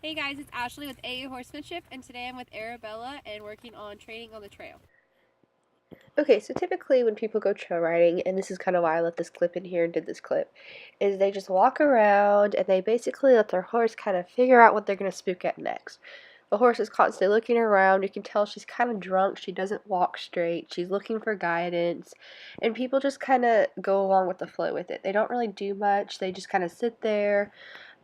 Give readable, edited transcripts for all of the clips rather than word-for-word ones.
Hey guys, it's Ashley with AA Horsemanship, and today I'm with Arabella and working on training on the trail. Okay, so typically when people go trail riding, and this is kind of why I left this clip in here and did this clip, is they just walk around and they basically let their horse kind of figure out what they're going to spook at next. The horse is constantly looking around. You can tell she's kind of drunk. She doesn't walk straight. She's looking for guidance. And people just kind of go along with the flow with it. They don't really do much. They just kind of sit there.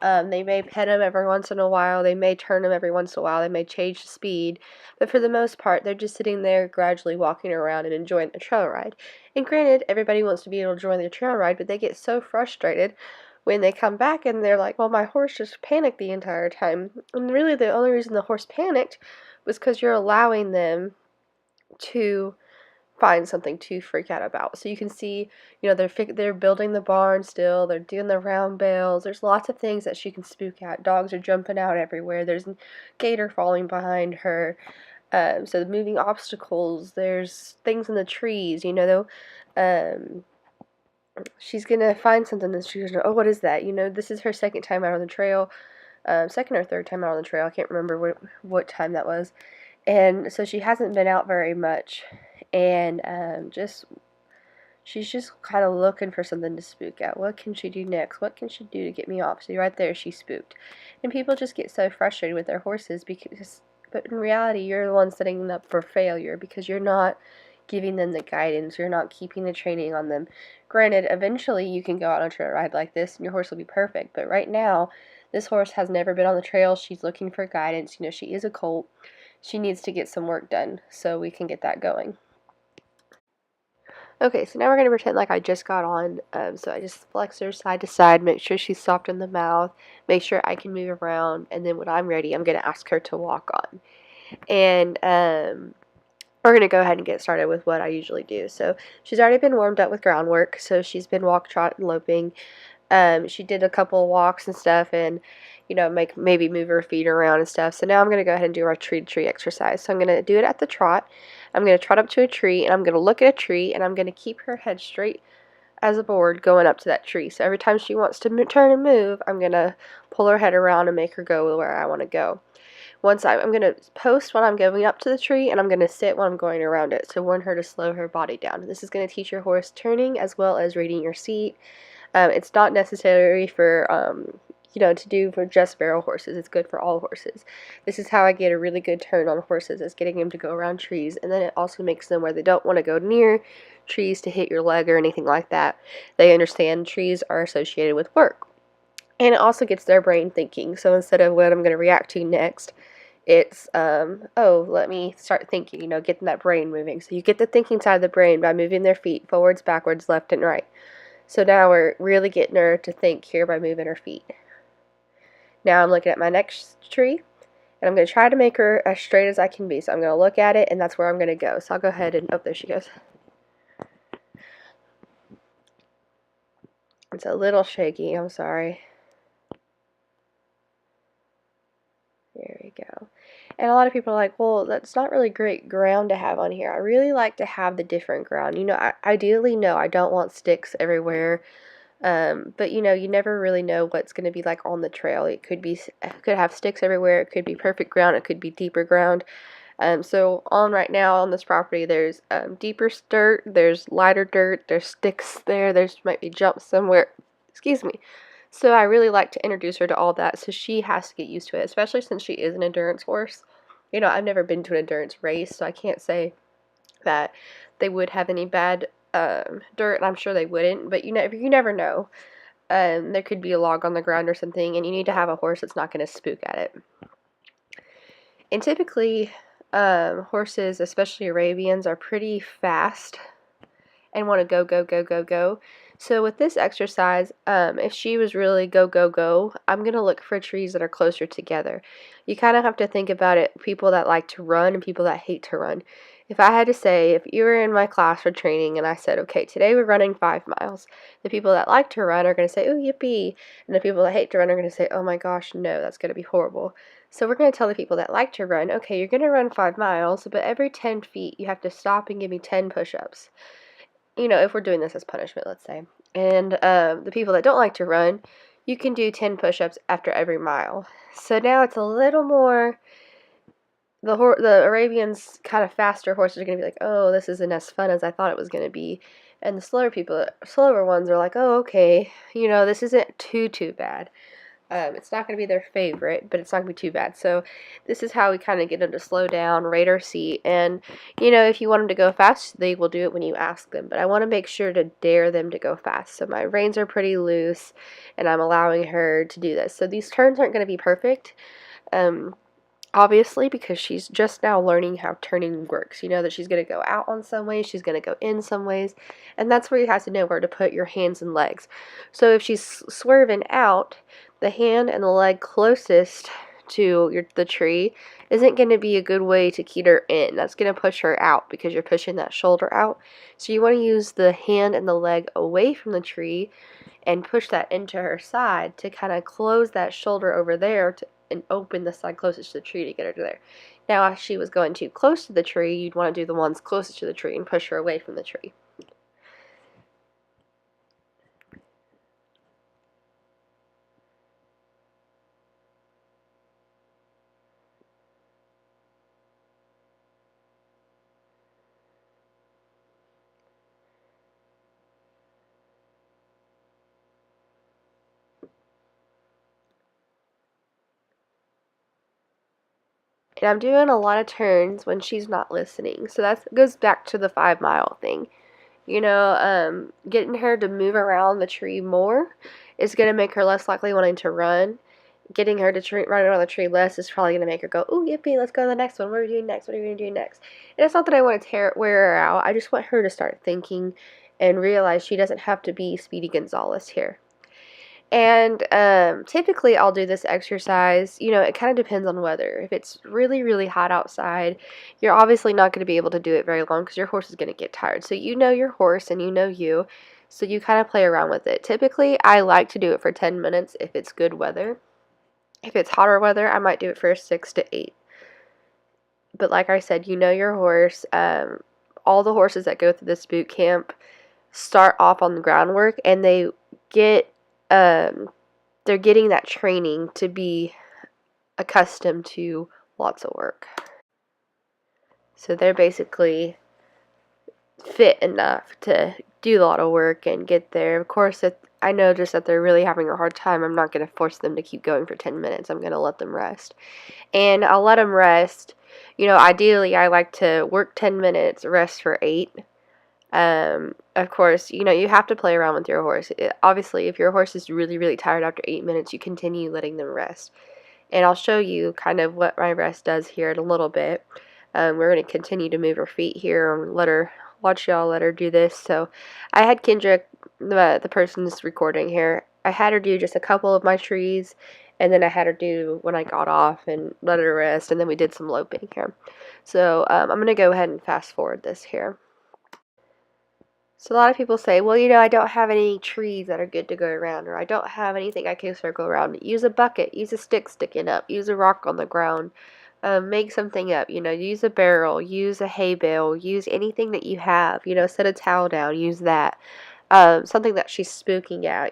They may pet him every once in a while. They may turn him every once in a while. They may change the speed. But for the most part, they're just sitting there gradually walking around and enjoying the trail ride. And granted, everybody wants to be able to join the trail ride, but they get so frustrated when they come back and they're like, well, my horse just panicked the entire time. And really, the only reason the horse panicked was because you're allowing them to find something to freak out about. So you can see, they're building the barn still. They're doing the round bales. There's lots of things that she can spook at. Dogs are jumping out everywhere. There's a gator falling behind her. So the moving obstacles. There's things in the trees. She's gonna find something and she's gonna, oh, what is that? This is her second time out on the trail. Second or third time out on the trail. I can't remember what time that was. And so she hasn't been out very much, and just she's just kind of looking for something to spook at. What can she do next? What can she do to get me off? So right there, she's spooked, and people just get so frustrated with their horses because, but in reality, you're the one setting them up for failure because you're not giving them the guidance. You're not keeping the training on them. Granted, eventually you can go out on a trail ride like this, and your horse will be perfect. But right now, this horse has never been on the trail. She's looking for guidance. She is a colt. She needs to get some work done so we can get that going. Okay, so now we're going to pretend like I just got on. So I just flex her side to side, make sure she's soft in the mouth, make sure I can move around, and then when I'm ready, I'm going to ask her to walk on. And we're going to go ahead and get started with what I usually do. So she's already been warmed up with groundwork, so she's been walk, trot, and loping. She did a couple walks and stuff, and maybe move her feet around and stuff. So now I'm going to go ahead and do our tree to tree exercise. So I'm going to do it at the trot. I'm going to trot up to a tree, and I'm going to look at a tree, and I'm going to keep her head straight as a board going up to that tree. So every time she wants to turn and move, I'm going to pull her head around and make her go where I want to go. I'm going to post when I'm going up to the tree, and I'm going to sit when I'm going around it. So warn her to slow her body down. This is going to teach your horse turning as well as reading your seat. It's not necessary for to do for just barrel horses. It's good for all horses. This is how I get a really good turn on horses, is getting them to go around trees, and then it also makes them where they don't want to go near trees to hit your leg or anything like that. They understand trees are associated with work. And it also gets their brain thinking. So instead of what I'm going to react to next, it's, oh, let me start thinking, getting that brain moving. So you get the thinking side of the brain by moving their feet forwards, backwards, left, and right. So now we're really getting her to think here by moving her feet. Now I'm looking at my next tree, and I'm going to try to make her as straight as I can be. So I'm going to look at it, and that's where I'm going to go. So I'll go ahead and, oh, there she goes. It's a little shaky, I'm sorry. There we go. And a lot of people are like, well, that's not really great ground to have on here. I really like to have the different ground. Ideally, no, I don't want sticks everywhere. But you never really know what's going to be like on the trail. It could have sticks everywhere. It could be perfect ground. It could be deeper ground. So on right now on this property, there's deeper dirt. There's lighter dirt. There's sticks there. There's might be jumps somewhere. Excuse me. So I really like to introduce her to all that. So she has to get used to it, especially since she is an endurance horse. I've never been to an endurance race, so I can't say that they would have any bad dirt, and I'm sure they wouldn't, but you never know. There could be a log on the ground or something, and you need to have a horse that's not going to spook at it. And typically, horses, especially Arabians, are pretty fast and want to go, go, go, go, go. So with this exercise, if she was really go, go, go, I'm going to look for trees that are closer together. You kind of have to think about it, people that like to run and people that hate to run. If I had to say, if you were in my class for training and I said, okay, today we're running 5 miles, the people that like to run are going to say, oh, yippee, and the people that hate to run are going to say, oh my gosh, no, that's going to be horrible. So we're going to tell the people that like to run, okay, you're going to run 5 miles, but every 10 feet you have to stop and give me 10 push-ups. If we're doing this as punishment, let's say. And the people that don't like to run, you can do 10 push-ups after every mile. So now it's a little more, the Arabians, kind of faster horses, are going to be like, oh, this isn't as fun as I thought it was going to be. And the slower ones are like, oh, okay, this isn't too bad. It's not going to be their favorite, but it's not going to be too bad. So this is how we kind of get them to slow down, rate our seat, and, if you want them to go fast, they will do it when you ask them. But I want to make sure to dare them to go fast. So my reins are pretty loose, and I'm allowing her to do this. So these turns aren't going to be perfect. Obviously, because she's just now learning how turning works. You know that she's going to go out on some ways, she's going to go in some ways, and that's where you have to know where to put your hands and legs. So if she's swerving out, the hand and the leg closest to the tree isn't going to be a good way to keep her in. That's going to push her out because you're pushing that shoulder out. So you want to use the hand and the leg away from the tree and push that into her side to kind of close that shoulder over there and open the side closest to the tree to get her to there. Now, if she was going too close to the tree, you'd want to do the ones closest to the tree and push her away from the tree. And I'm doing a lot of turns when she's not listening. So that goes back to the 5 mile thing. Getting her to move around the tree more is going to make her less likely wanting to run. Getting her to run around the tree less is probably going to make her go, ooh, yippee, let's go to the next one. What are we doing next? What are we going to do next? And it's not that I want to wear her out. I just want her to start thinking and realize she doesn't have to be Speedy Gonzales here. And typically I'll do this exercise, it kind of depends on weather. If it's really, really hot outside, you're obviously not going to be able to do it very long because your horse is going to get tired. So you know your horse and you know you, so you kind of play around with it. Typically, I like to do it for 10 minutes if it's good weather. If it's hotter weather, I might do it for 6 to 8. But like I said, you know your horse. All the horses that go through this boot camp start off on the groundwork, and they're getting that training to be accustomed to lots of work. So they're basically fit enough to do a lot of work and get there. Of course, if I notice that they're really having a hard time, I'm not going to force them to keep going for 10 minutes. I'm going to let them rest. And I'll let them rest. Ideally, I like to work 10 minutes, rest for 8. Of course, you have to play around with your horse. Obviously, if your horse is really, really tired after 8 minutes, you continue letting them rest. And I'll show you kind of what my rest does here in a little bit. We're going to continue to move her feet here and let her do this. So I had Kendrick, the person's recording here, I had her do just a couple of my trees, and then I had her do when I got off and let her rest, and then we did some loping here. So I'm going to go ahead and fast forward this here. So a lot of people say, well, I don't have any trees that are good to go around, or I don't have anything I can circle around. Use a bucket, use a stick sticking up, use a rock on the ground, make something up, use a barrel, use a hay bale, use anything that you have, set a towel down, use that. Something that she's spooking at,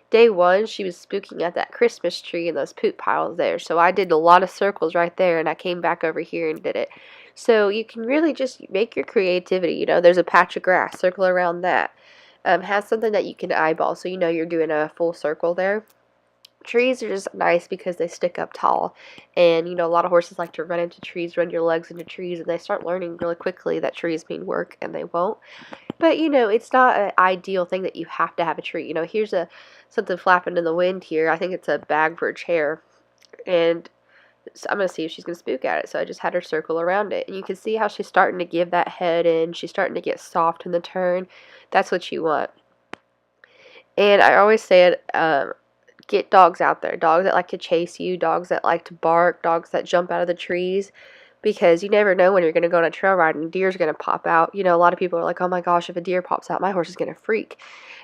day one, she was spooking at that Christmas tree and those poop piles there. So I did a lot of circles right there, and I came back over here and did it. So you can really just make your creativity. There's a patch of grass, circle around that. Have something that you can eyeball so you're doing a full circle there. Trees are just nice because they stick up tall. And, a lot of horses like to run into trees, run your legs into trees, and they start learning really quickly that trees mean work, and they won't. But, it's not an ideal thing that you have to have a tree. Here's something flapping in the wind here. I think it's a bag for a chair. And so I'm going to see if she's going to spook at it. So I just had her circle around it. And you can see how she's starting to give that head in. She's starting to get soft in the turn. That's what you want. And I always say it, get dogs out there. Dogs that like to chase you. Dogs that like to bark. Dogs that jump out of the trees. Because you never know when you're going to go on a trail ride and deer's going to pop out. A lot of people are like, oh my gosh, if a deer pops out, my horse is going to freak.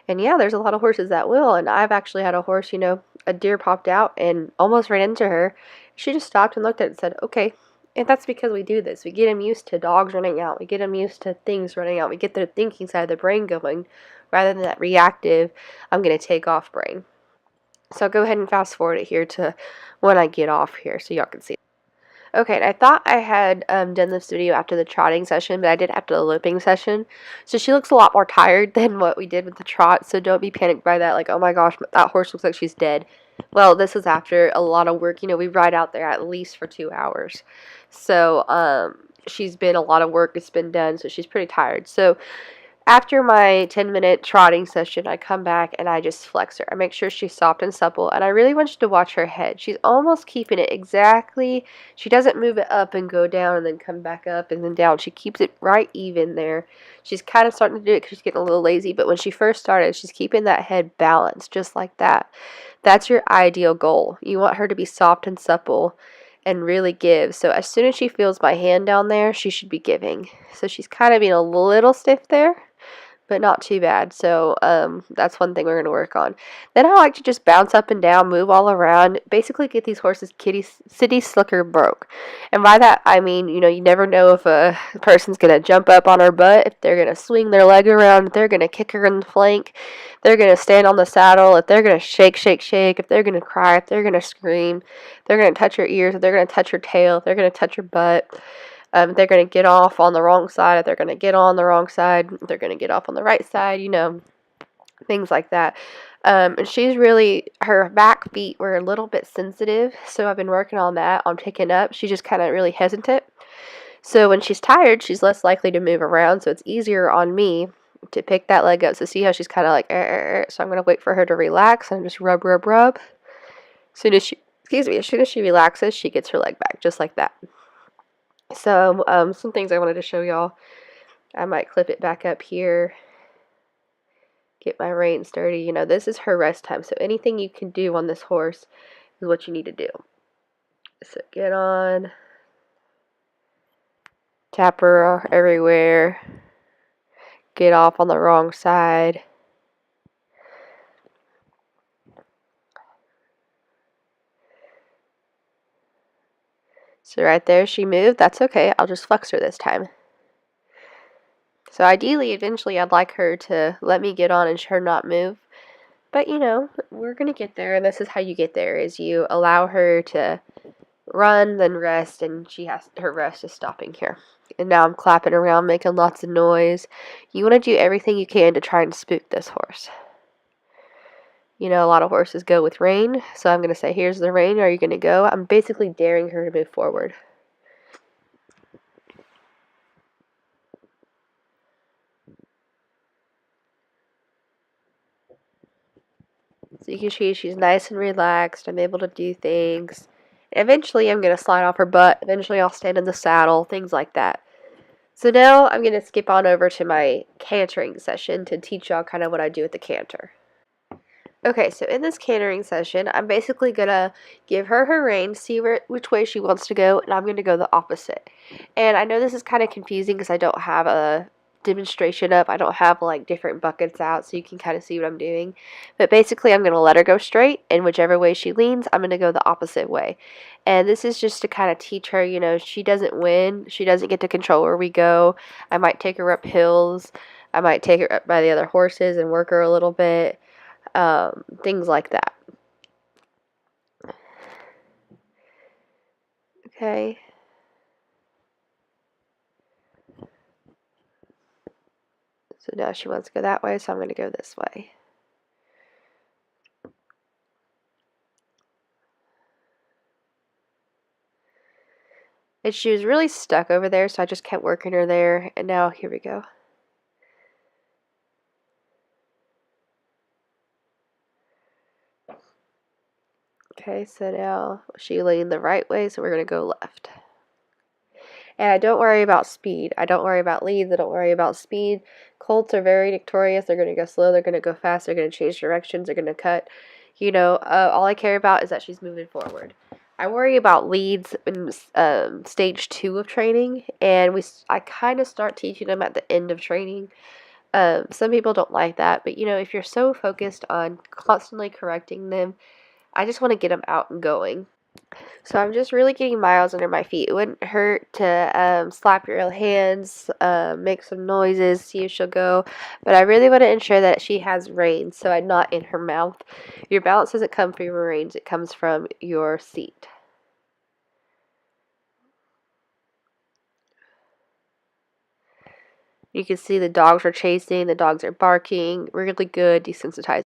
And yeah, there's a lot of horses that will. And I've actually had a horse, a deer popped out and almost ran into her. She just stopped and looked at it and said, okay. And that's because we do this. We get them used to dogs running out. We get them used to things running out. We get their thinking side of the brain going rather than that reactive, I'm going to take off brain. So I'll go ahead and fast forward it here to when I get off here so y'all can see. Okay, and I thought I had done this video after the trotting session, but I did after the loping session. So she looks a lot more tired than what we did with the trot, so don't be panicked by that, like, oh my gosh, that horse looks like she's dead. Well, this is after a lot of work. You know, we ride out there at least for 2 hours. So, she's been a lot of work has been done, so she's pretty tired. So after my 10-minute trotting session, I come back and I just flex her. I make sure she's soft and supple, and I really want you to watch her head. She's almost keeping it exactly. She doesn't move it up and go down and then come back up and then down. She keeps it right even there. She's kind of starting to do it because she's getting a little lazy, but when she first started, she's keeping that head balanced just like that. That's your ideal goal. You want her to be soft and supple and really give. So as soon as she feels my hand down there, she should be giving. So she's kind of being a little stiff there, but not too bad. So that's one thing we're going to work on. Then I like to just bounce up and down, move all around, basically get these horses city slicker broke. And by that I mean, you know, you never know if a person's going to jump up on her butt, if they're going to swing their leg around, if they're going to kick her in the flank, if they're going to stand on the saddle, if they're going to shake, if they're going to cry, if they're going to scream, if they're going to touch her ears, if they're going to touch her tail, if they're going to touch her butt. They're going to get off on the wrong side, if they're going to get on the wrong side, if they're going to get off on the right side, you know, things like that. And she's really, her back feet were a little bit sensitive, so I've been working on that, on picking up. She's just kind of really hesitant. So when she's tired, she's less likely to move around, so it's easier on me to pick that leg up. So see how she's kind of like, so I'm going to wait for her to relax and just rub. As soon as she relaxes, she gets her leg back, just like that. So, some things I wanted to show y'all. I might clip it back up here. Get my reins sturdy. You know, this is her rest time. So anything you can do on this horse is what you need to do. So get on. Tap her everywhere. Get off on the wrong side. So right there, she moved. That's okay. I'll just flex her this time. So ideally, eventually, I'd like her to let me get on and her not move. But, you know, we're going to get there, and this is how you get there, is you allow her to run, then rest, and her rest is stopping here. And now I'm clapping around, making lots of noise. You want to do everything you can to try and spook this horse. You know, a lot of horses go with rein, so I'm going to say, here's the rein, are you going to go? I'm basically daring her to move forward. So you can see she's nice and relaxed. I'm able to do things. Eventually, I'm going to slide off her butt. Eventually, I'll stand in the saddle, things like that. So now I'm going to skip on over to my cantering session to teach y'all kind of what I do with the canter. Okay, so in this cantering session, I'm basically going to give her her rein, see which way she wants to go, and I'm going to go the opposite. And I know this is kind of confusing because I don't have a demonstration up. I don't have like different buckets out so you can kind of see what I'm doing. But basically, I'm going to let her go straight, and whichever way she leans, I'm going to go the opposite way. And this is just to kind of teach her, you know, she doesn't win. She doesn't get to control where we go. I might take her up hills. I might take her up by the other horses and work her a little bit. Things like that. Okay. So now she wants to go that way, so I'm going to go this way. And she was really stuck over there, so I just kept working her there, and now here we go. Okay, so now she leaned the right way, so we're going to go left. And I don't worry about speed. I don't worry about leads. I don't worry about speed. Colts are very victorious. They're going to go slow. They're going to go fast. They're going to change directions. They're going to cut. You know, all I care about is that she's moving forward. I worry about leads in stage 2 of training, and I kind of start teaching them at the end of training. Some people don't like that, but you know, if you're so focused on constantly correcting them, I just want to get them out and going. So I'm just really getting miles under my feet. It wouldn't hurt to slap your hands, make some noises, see if she'll go. But I really want to ensure that she has reins, so I'm not in her mouth. Your balance doesn't come from your reins, it comes from your seat. You can see the dogs are chasing, the dogs are barking. Really good desensitizing.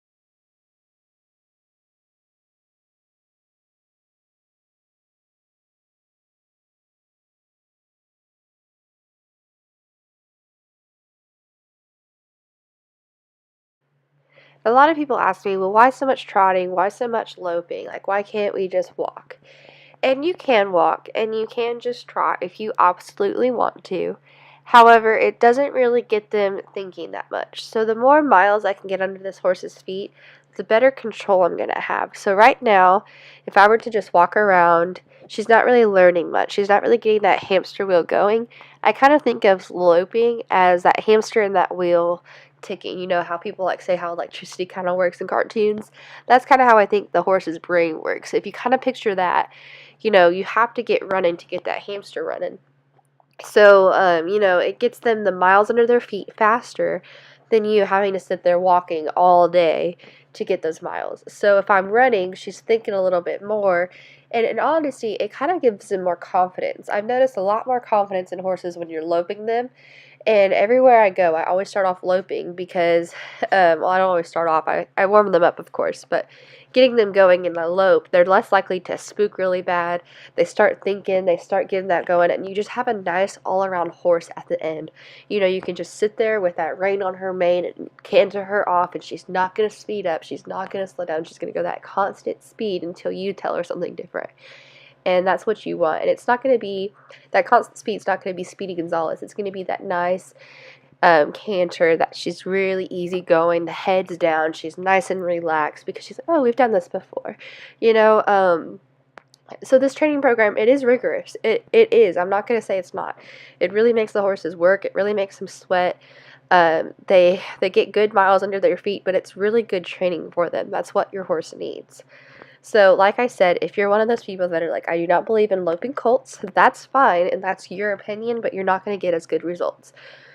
A lot of people ask me, well, why so much trotting? Why so much loping? Like, why can't we just walk? And you can walk and you can just trot if you absolutely want to. However, it doesn't really get them thinking that much. So the more miles I can get under this horse's feet, the better control I'm going to have. So right now, if I were to just walk around, she's not really learning much. She's not really getting that hamster wheel going. I kind of think of loping as that hamster and that wheel ticking. You know how people like say how electricity kind of works in cartoons? That's kind of how I think the horse's brain works. If you kind of picture that, you have to get running to get that hamster running. So, it gets them the miles under their feet faster than you having to sit there walking all day to get those miles. So if I'm running, she's thinking a little bit more. And in honesty, it kind of gives them more confidence. I've noticed a lot more confidence in horses when you're loping them. And everywhere I go, I always start off loping because, well, I don't always start off. I warm them up, of course, but getting them going in a lope, they're less likely to spook really bad. They start thinking, they start getting that going, and you just have a nice all-around horse at the end. You can just sit there with that rein on her mane and canter her off, and she's not going to speed up. She's not going to slow down. She's going to go that constant speed until you tell her something different. And that's what you want. And it's not going to be that constant speed. It's not going to be Speedy Gonzalez. It's going to be that nice canter that she's really easy going. The head's down. She's nice and relaxed because she's like, oh, we've done this before, you know. So this training program, it is rigorous. It is. I'm not going to say it's not. It really makes the horses work. It really makes them sweat. They get good miles under their feet, but it's really good training for them. That's what your horse needs. So, like I said, if you're one of those people that are like, I do not believe in loping colts, that's fine, and that's your opinion, but you're not going to get as good results.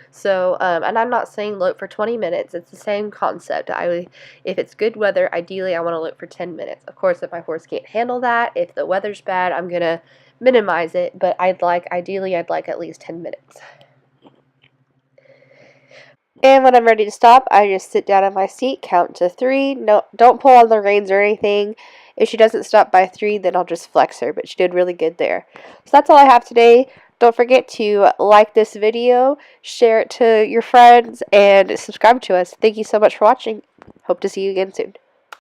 So, and I'm not saying lope for 20 minutes. It's the same concept. If it's good weather, ideally I want to lope for 10 minutes. Of course, if my horse can't handle that, if the weather's bad, I'm going to minimize it, but ideally I'd like at least 10 minutes. And when I'm ready to stop, I just sit down in my seat, count to 3. No, don't pull on the reins or anything. If she doesn't stop by 3, then I'll just flex her, but she did really good there. So that's all I have today. Don't forget to like this video, share it to your friends, and subscribe to us. Thank you so much for watching. Hope to see you again soon.